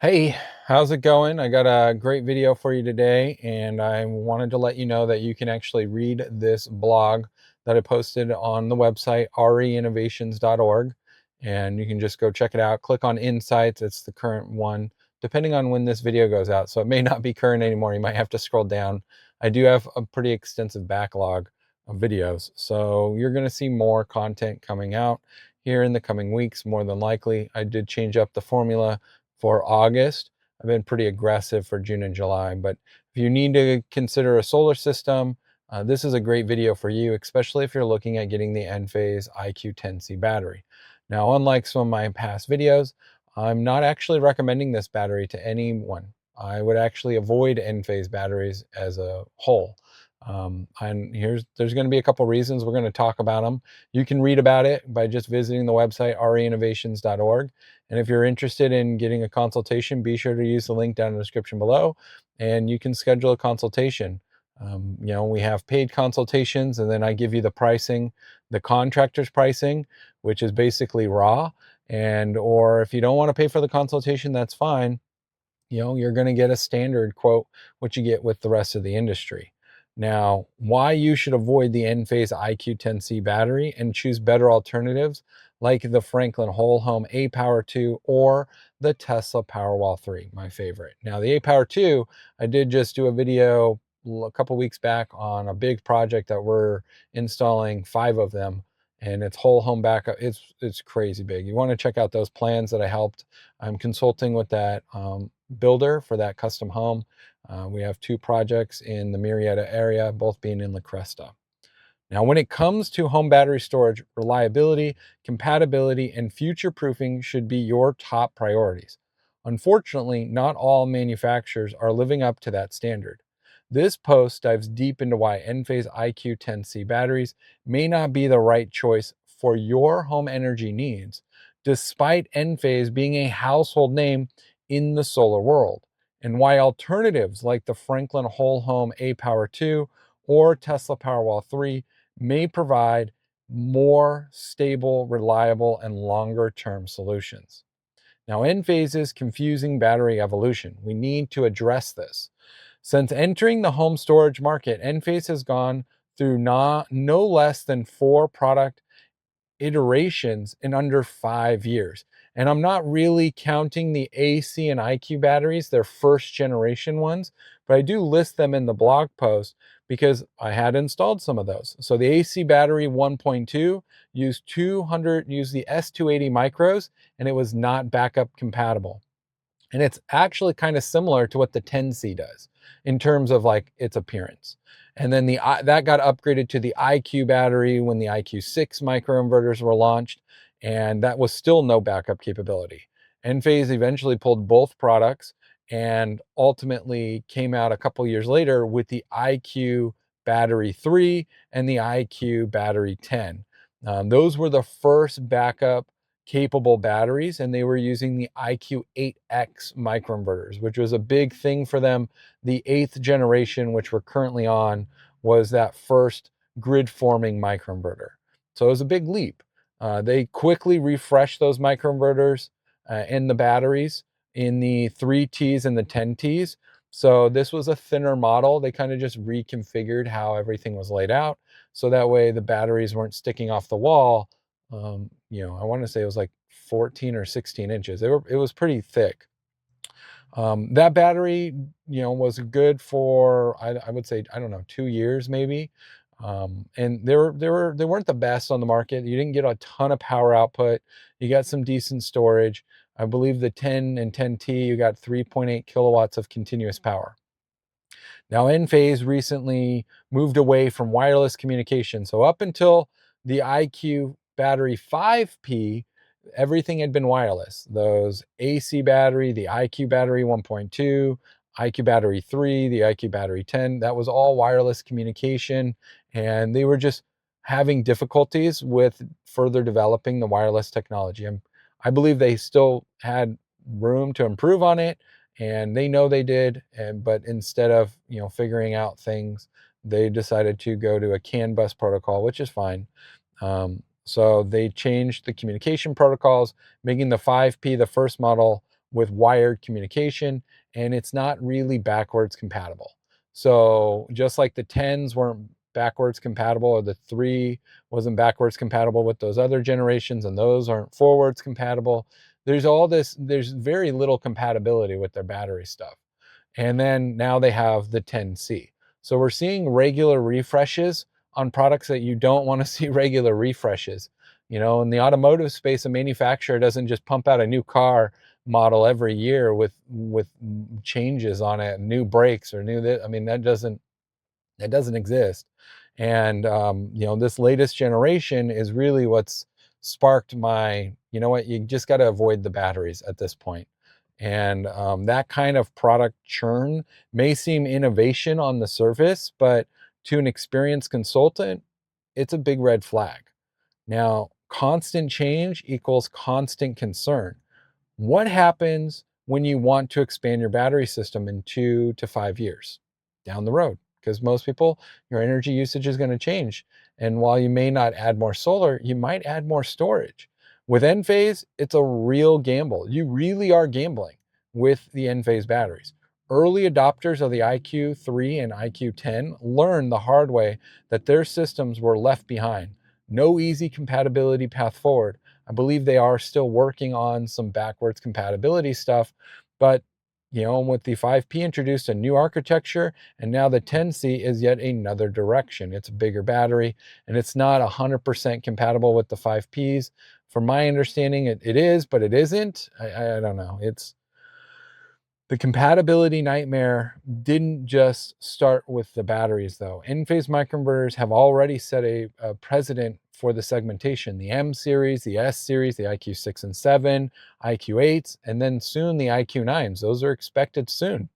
Hey, how's it going? I got a great video for you today, and I wanted to let you know that you can actually read this blog that I posted on the website reinnovations.org, and you can just go check it out. Click on Insights, it's the current one, depending on when this video goes out. So it may not be current anymore. You might have to scroll down. I do have a pretty extensive backlog of videos, so you're going to see more content coming out here in the coming weeks, more than likely. I did change up the formula for August. I've been pretty aggressive for June and July, but if you need to consider a solar system, this is a great video for you, especially if you're looking at getting the Enphase IQ10C battery. Now, unlike some of my past videos, I'm not actually recommending this battery to anyone. I would actually avoid Enphase batteries as a whole. And there's going to be a couple reasons. We're going to talk about them. You can read about it by just visiting the website reinnovations.org. And if you're interested in getting a consultation, be sure to use the link down in the description below, and you can schedule a consultation. We have paid consultations, and then I give you the pricing, the contractor's pricing, which is basically raw. Or if you don't want to pay for the consultation, that's fine. You're going to get a standard quote, what you get with the rest of the industry. Now, why you should avoid the Enphase IQ10C battery and choose better alternatives like the Franklin Whole Home aPower 2 or the Tesla Powerwall 3, my favorite. Now, the aPower 2, I did just do a video a couple weeks back on a big project that we're installing 5 of them, and it's whole home backup. It's crazy big. You want to check out those plans that I helped. I'm consulting with that builder for that custom home. We have 2 projects in the Marietta area, both being in La Cresta. Now, when it comes to home battery storage, reliability, compatibility, and future proofing should be your top priorities. Unfortunately, not all manufacturers are living up to that standard. This post dives deep into why Enphase IQ10C batteries may not be the right choice for your home energy needs, despite Enphase being a household name in the solar world, and why alternatives like the Franklin Whole Home aPower 2 or Tesla Powerwall 3 may provide more stable, reliable, and longer term solutions. Now, Enphase's confusing battery evolution. We need to address this. Since entering the home storage market, Enphase has gone through no less than 4 product iterations in under 5 years. And I'm not really counting the AC and IQ batteries, their first generation ones, but I do list them in the blog post because I had installed some of those. So the AC battery 1.2 used the S280 micros, and it was not backup compatible. And it's actually kind of similar to what the 10C does in terms of like its appearance. And then that got upgraded to the IQ battery when the IQ6 microinverters were launched, and that was still no backup capability. Enphase eventually pulled both products and ultimately came out a couple years later with the IQ battery 3 and the IQ battery 10. Those were the first backup capable batteries, and they were using the IQ8X microinverters, which was a big thing for them. The 8th generation, which we're currently on, was that first grid forming microinverter. So it was a big leap. They quickly refreshed those microinverters and the batteries in the 3Ts and the 10Ts. So this was a thinner model. They kind of just reconfigured how everything was laid out. So that way the batteries weren't sticking off the wall. I want to say it was like 14 or 16 inches. It was pretty thick. That battery, was good for, I would say, I don't know, 2 years maybe. And they weren't the best on the market. You didn't get a ton of power output. You got some decent storage. I believe the 10 and 10T, you got 3.8 kilowatts of continuous power. Now, Enphase recently moved away from wireless communication. So up until the IQ battery 5P, everything had been wireless. Those AC battery, the IQ battery 1.2, IQ battery 3, the IQ battery 10, that was all wireless communication. And they were just having difficulties with further developing the wireless technology. I believe they still had room to improve on it, and they know they did, but instead of figuring out things, they decided to go to a CAN bus protocol, which is fine. So they changed the communication protocols, making the 5P, the first model, with wired communication, and it's not really backwards compatible. So just like the 10s weren't backwards compatible, or the 3 wasn't backwards compatible with those other generations, and those aren't forwards compatible, there's very little compatibility with their battery stuff. And then now they have the 10C. So we're seeing regular refreshes on products that you don't want to see regular refreshes. In the automotive space, a manufacturer doesn't just pump out a new car model every year with changes on it, new brakes or I mean, that doesn't exist. And this latest generation is really what's sparked my, you just got to avoid the batteries at this point. And that kind of product churn may seem innovation on the surface, but to an experienced consultant, it's a big red flag. Now, constant change equals constant concern. What happens when you want to expand your battery system in 2 to 5 years down the road? Because most people, your energy usage is going to change. And while you may not add more solar, you might add more storage. With Enphase, it's a real gamble. You really are gambling with the Enphase batteries. Early adopters of the IQ3 and IQ10 learned the hard way that their systems were left behind. No easy compatibility path forward. I believe they are still working on some backwards compatibility stuff, but with the 5P introduced a new architecture, and now the 10C is yet another direction. It's a bigger battery, and it's not 100% compatible with the 5Ps. From my understanding, it is, but it isn't. I don't know. The compatibility nightmare didn't just start with the batteries, though. Enphase microinverters have already set a precedent for the segmentation. The M series, the S series, the IQ6 and 7, IQ8s, and then soon the IQ9s. Those are expected soon.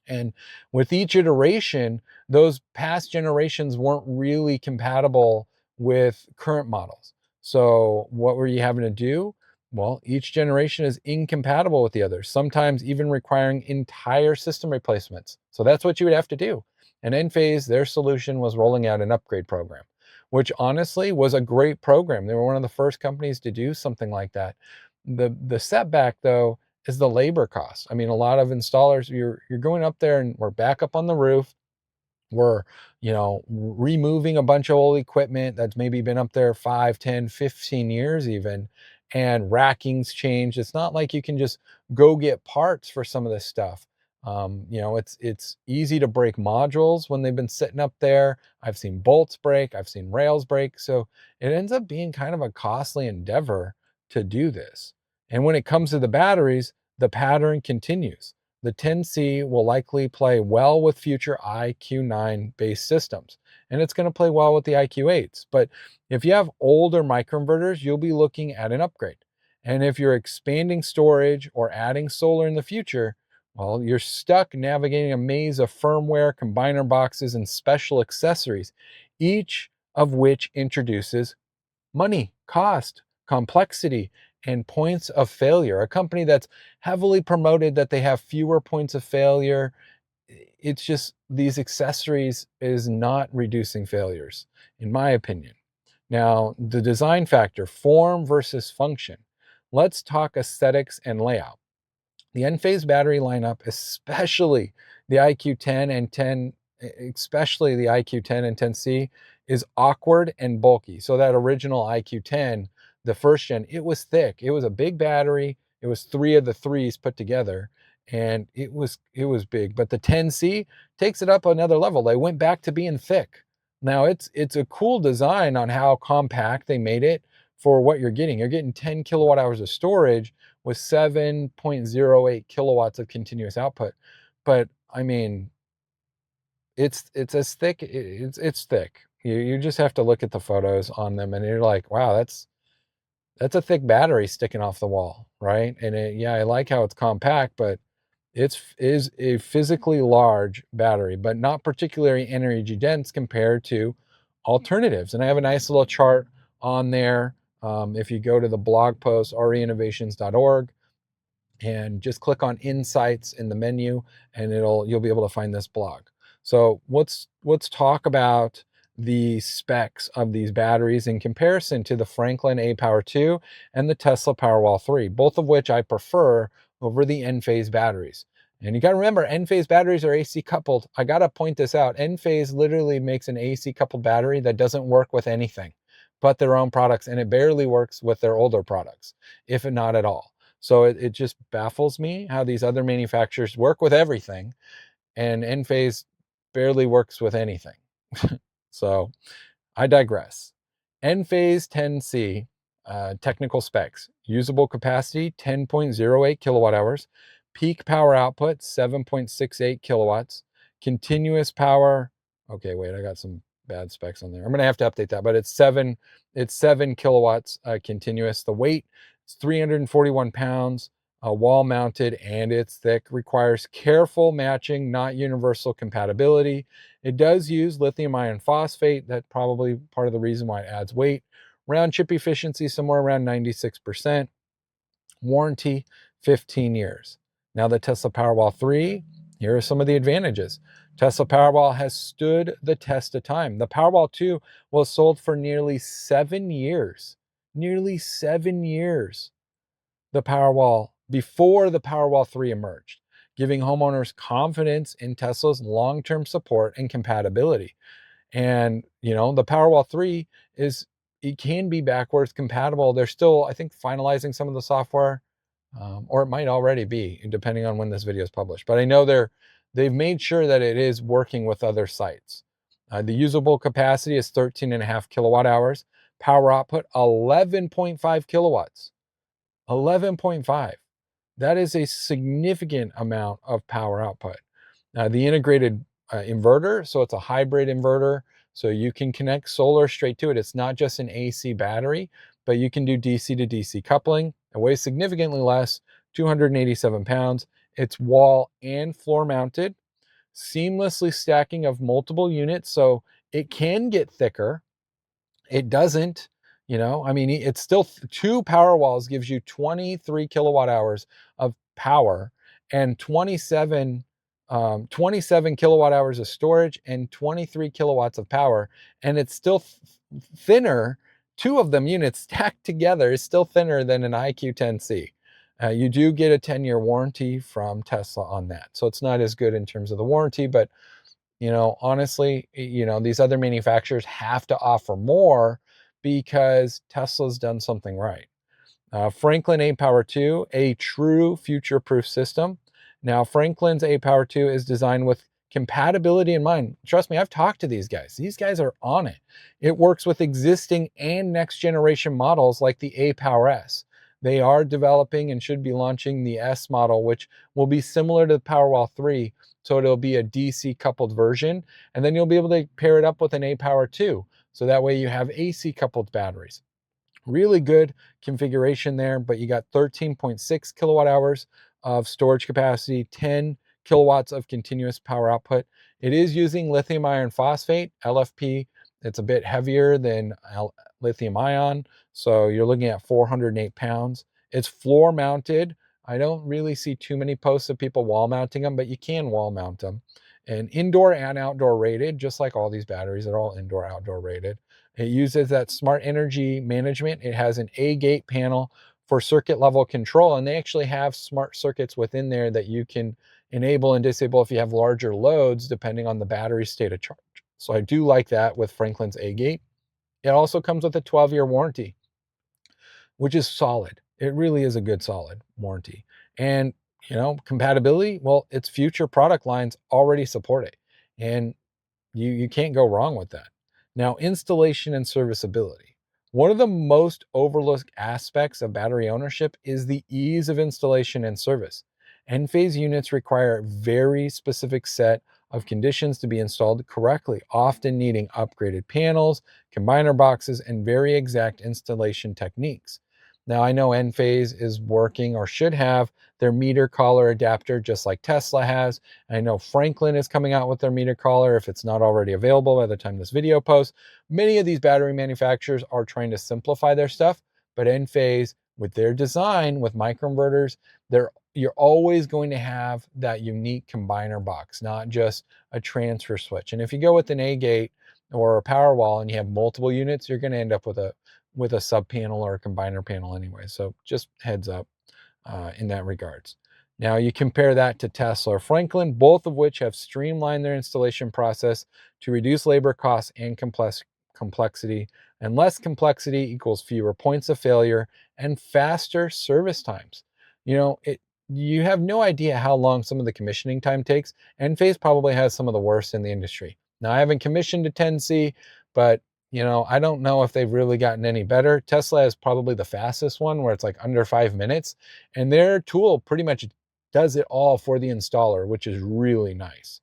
And with each iteration, those past generations weren't really compatible with current models. So what were you having to do? Well, each generation is incompatible with the others, sometimes even requiring entire system replacements. So that's what you would have to do. And Enphase, their solution was rolling out an upgrade program, which honestly was a great program. They were one of the first companies to do something like that. The setback, though, is the labor cost. I mean, a lot of installers, you're going up there and we're back up on the roof. We're, removing a bunch of old equipment that's maybe been up there 5, 10, 15 years even, and racking's changed. It's not like you can just go get parts for some of this stuff. It's easy to break modules when they've been sitting up there. I've seen bolts break, I've seen rails break. So it ends up being kind of a costly endeavor to do this. And when it comes to the batteries, the pattern continues. The 10C will likely play well with future IQ9 based systems, and it's going to play well with the IQ8s. But if you have older microinverters, you'll be looking at an upgrade. And if you're expanding storage or adding solar in the future, well, you're stuck navigating a maze of firmware, combiner boxes, and special accessories, each of which introduces money, cost, complexity, and points of failure. A company that's heavily promoted that they have fewer points of failure, it's just these accessories is not reducing failures, in my opinion. Now, the design factor, form versus function. Let's talk aesthetics and layout. The Enphase battery lineup, especially the IQ10 and 10, especially the IQ10 and 10C, is awkward and bulky. So that original IQ10, the first gen, it was thick. It was a big battery. It was 3 of the 3s put together, and it was big. But the 10C takes it up another level. They went back to being thick. Now it's a cool design on how compact they made it for what you're getting. You're getting 10 kilowatt hours of storage with 7.08 kilowatts of continuous output. But I mean, it's as thick. It's thick. You just have to look at the photos on them, and you're like, wow, that's a thick battery sticking off the wall, right? And I like how it's compact, but is a physically large battery, but not particularly energy dense compared to alternatives. And I have a nice little chart on there. If you go to the blog post, reinnovations.org, and just click on insights in the menu, and you'll be able to find this blog. So let's talk about the specs of these batteries in comparison to the Franklin aPower 2 and the Tesla Powerwall 3, both of which I prefer over the Enphase batteries. And you got to remember, Enphase batteries are AC coupled. I got to point this out. Enphase literally makes an AC coupled battery that doesn't work with anything but their own products, and it barely works with their older products, if not at all. So it just baffles me how these other manufacturers work with everything, and Enphase barely works with anything. So I digress. Enphase IQ10C technical specs: usable capacity 10.08 kilowatt hours, peak power output 7.68 kilowatts, continuous power. Okay, wait, I got some bad specs on there. I'm gonna have to update that, but it's 7 kilowatts continuous. The weight is 341 pounds. Wall mounted, and it's thick. Requires careful matching, not universal compatibility. It does use lithium iron phosphate. That's probably part of the reason why it adds weight. Round chip efficiency somewhere around 96%. Warranty 15 years. Now the Tesla Powerwall 3, here are some of the advantages. Tesla Powerwall has stood the test of time. The Powerwall 2 was sold for nearly 7 years. Nearly 7 years. The Powerwall before the Powerwall 3 emerged, giving homeowners confidence in Tesla's long-term support and compatibility. And, the Powerwall 3 it can be backwards compatible. They're still, I think, finalizing some of the software, or it might already be, depending on when this video is published. But I know they've made sure that it is working with other sites. The usable capacity is 13.5 kilowatt hours. Power output, 11.5 kilowatts. 11.5. That is a significant amount of power output. The integrated inverter, so it's a hybrid inverter, so you can connect solar straight to it. It's not just an AC battery, but you can do DC to DC coupling. It weighs significantly less, 287 pounds. It's wall and floor mounted, seamlessly stacking of multiple units, so it can get thicker. It doesn't, it's still two power walls gives you 23 kilowatt hours of power and 27 kilowatt hours of storage and 23 kilowatts of power. And it's still thinner. Two of them units stacked together is still thinner than an IQ10C. You do get a 10-year warranty from Tesla on that. So it's not as good in terms of the warranty, but honestly, these other manufacturers have to offer more because Tesla's done something right. Franklin aPower 2, a true future-proof system. Now, Franklin's aPower 2 is designed with compatibility in mind. Trust me, I've talked to these guys. These guys are on it. It works with existing and next generation models like the aPower S. They are developing and should be launching the S model, which will be similar to the Powerwall 3. So it'll be a DC coupled version. And then you'll be able to pair it up with an aPower 2. So that way you have AC coupled batteries. Really good configuration there, but you got 13.6 kilowatt hours of storage capacity, 10 kilowatts of continuous power output. It is using lithium iron phosphate, LFP. It's a bit heavier than lithium ion, so you're looking at 408 pounds. It's floor mounted. I don't really see too many posts of people wall mounting them, but you can wall mount them. And indoor and outdoor rated, just like all these batteries, they're all indoor, outdoor rated. It uses that smart energy management. It has an A-gate panel for circuit level control, and they actually have smart circuits within there that you can enable and disable if you have larger loads, depending on the battery state of charge. So I do like that with Franklin's A-gate. It also comes with a 12-year warranty, which is solid. It really is a good solid warranty. And, compatibility, well, its future product lines already support it. And you can't go wrong with that. Now, installation and serviceability. One of the most overlooked aspects of battery ownership is the ease of installation and service. Enphase units require a very specific set of conditions to be installed correctly, often needing upgraded panels, combiner boxes, and very exact installation techniques. Now, I know Enphase is working or should have their meter collar adapter just like Tesla has. I know Franklin is coming out with their meter collar if it's not already available by the time this video posts. Many of these battery manufacturers are trying to simplify their stuff, but Enphase, with their design, with microinverters, you're always going to have that unique combiner box, not just a transfer switch. And if you go with an A-gate or a Powerwall and you have multiple units, you're going to end up with a sub panel or a combiner panel anyway. So just heads up in that regards. Now you compare that to Tesla or Franklin, both of which have streamlined their installation process to reduce labor costs and complexity. And less complexity equals fewer points of failure and faster service times. You know, you have no idea how long some of the commissioning time takes. Enphase probably has some of the worst in the industry. Now I haven't commissioned a 10C, but I don't know if they've really gotten any better. Tesla is probably the fastest one where it's like under 5 minutes, and their tool pretty much does it all for the installer, which is really nice.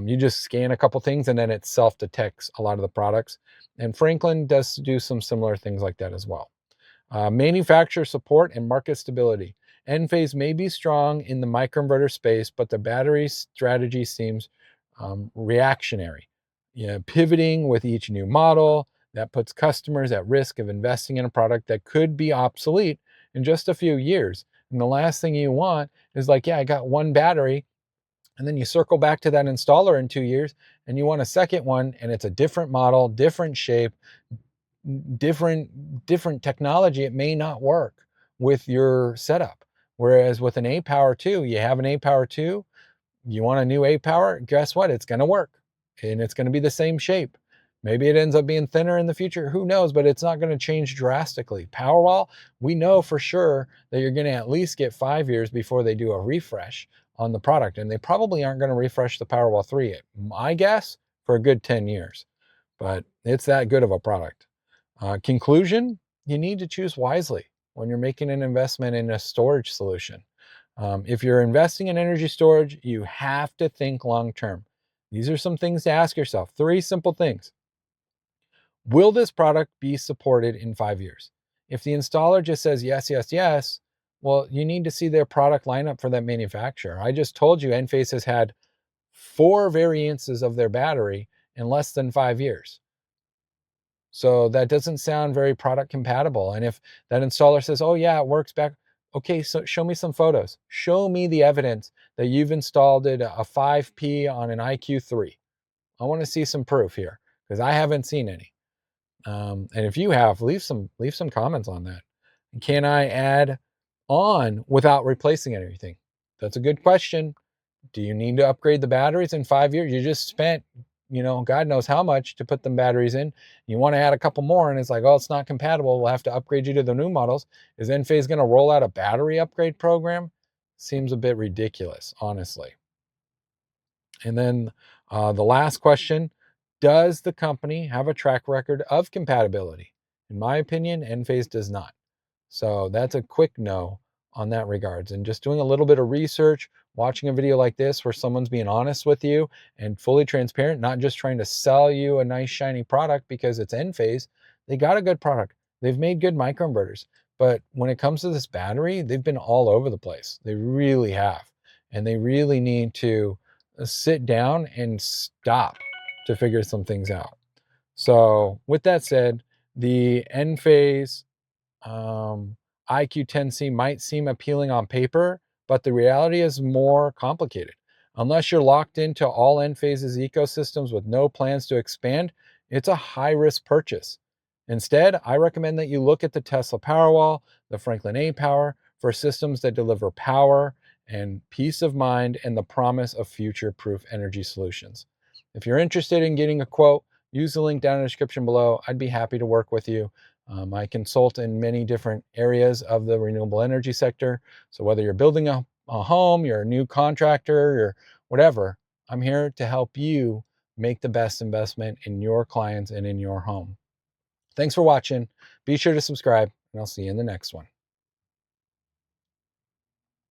You just scan a couple things and then it self-detects a lot of the products. And Franklin does do some similar things like that as well. Manufacturer support and market stability. Enphase may be strong in the microinverter space, but the battery strategy seems reactionary. Pivoting with each new model that puts customers at risk of investing in a product that could be obsolete in just a few years. And the last thing you want is like, yeah, I got one battery, and then you circle back to that installer in 2 years and you want a second one and it's a different model, different shape, different technology. It may not work with your setup. Whereas with an aPower 2, you have an aPower 2, you want a new aPower, guess what? It's going to work and it's going to be the same shape. Maybe it ends up being thinner in the future. Who knows? But it's not going to change drastically. Powerwall, we know for sure that you're going to at least get 5 years before they do a refresh on the product. And they probably aren't going to refresh the Powerwall 3, my guess, for a good 10 years. But it's that good of a product. Conclusion, you need to choose wisely when you're making an investment in a storage solution. If you're investing in energy storage, you have to think long term. These are some things to ask yourself. 3 simple things. Will this product be supported in 5 years? If the installer just says yes, yes, yes, well, you need to see their product lineup for that manufacturer. I just told you Enphase has had 4 variances of their battery in less than 5 years. So that doesn't sound very product compatible. And if that installer says, oh yeah, it works back, okay, so show me some photos. Show me the evidence that you've installed it a 5P on an IQ3. I want to see some proof here because I haven't seen any. And if you have, leave some comments on that. Can I add on without replacing anything? That's a good question. Do you need to upgrade the batteries in 5 years? You just spent, God knows how much to put them batteries in. You want to add a couple more and it's like, oh, it's not compatible. We'll have to upgrade you to the new models. Is Enphase going to roll out a battery upgrade program? Seems a bit ridiculous, honestly. And then the last question, does the company have a track record of compatibility? In my opinion, Enphase does not. So that's a quick no on that regards. And just doing a little bit of research, watching a video like this where someone's being honest with you and fully transparent, not just trying to sell you a nice shiny product because it's Enphase. They got a good product. They've made good microinverters. But when it comes to this battery, they've been all over the place. They really have. And they really need to sit down and stop to figure some things out. So with that said, the Enphase IQ10C might seem appealing on paper, but the reality is more complicated. Unless you're locked into all Enphase's ecosystems with no plans to expand, it's a high-risk purchase. Instead, I recommend that you look at the Tesla Powerwall, the Franklin aPower, for systems that deliver power and peace of mind and the promise of future-proof energy solutions. If you're interested in getting a quote, use the link down in the description below. I'd be happy to work with you. I consult in many different areas of the renewable energy sector. So whether you're building a home, you're a new contractor, you're whatever, I'm here to help you make the best investment in your clients and in your home. Thanks for watching. Be sure to subscribe, and I'll see you in the next one.